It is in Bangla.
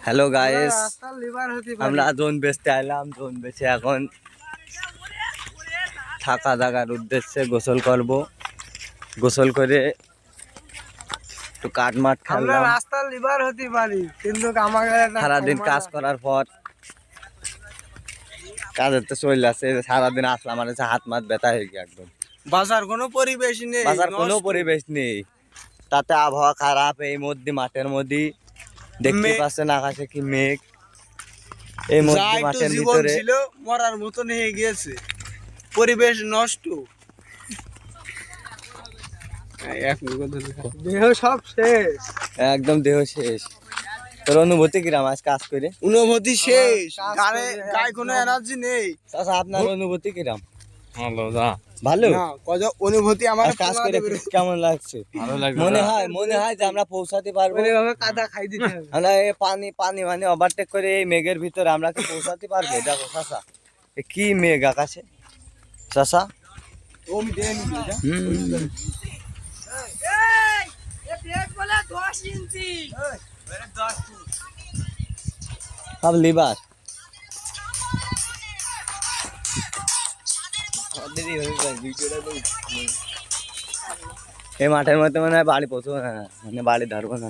হ্যালো গাইস, আমরা জোন বেচতে আইলাম। জোন বেচে এখন থাকা জায়গার উদ্দেশ্যে গোসল করব। গোসল করে একটু কাটমাট খেললাম। রাস্তার লিভার হতে পারি, কিন্তু সারাদিন কাজ করার পর কাজের তো চলে আসছে। সারাদিন আসলাম আর হাত মাত ব্যথা হয়ে গিয়ে একদম। বাজার কোনো পরিবেশ নেই, বাজার কোনো পরিবেশ নেই, তাতে আবহাওয়া খারাপ। এই মধ্যে মাঠের মধ্যে দেখতে পাচ্ছেন আকাশে কি মেঘ। এই মধ্যে মাঠের ভিতরে ছিল মরার মতন হয়ে গিয়েছে, পরিবেশ নষ্ট, দেহ সব শেষ, একদম দেহ শেষ। তোর অনুভূতি কিরাম আজ কাজ করে? অনুভূতি শেষ, গায়ে কোনো এনার্জি নেই। চাচা, আপনার অনুভূতি কিরাম? ভালো ভালো। অনুভূতি আমার কাজ করে কেমন লাগছে? মনে হয় যে আমরা পৌঁছাতে পারবো। কাদা খাই দিতে হবে। আমরা এই পানি মানে ওভারটেক করে এই মেঘের ভিতরে আমরা কি পৌঁছাতে পারবো? দেখো চাচা, কি মেঘ আকাশে চাচা। সব লিভার এই মাঠের মধ্যে মনে হয় বাড়ি পৌঁছবো না, মানে বাড়ি ধরবো না।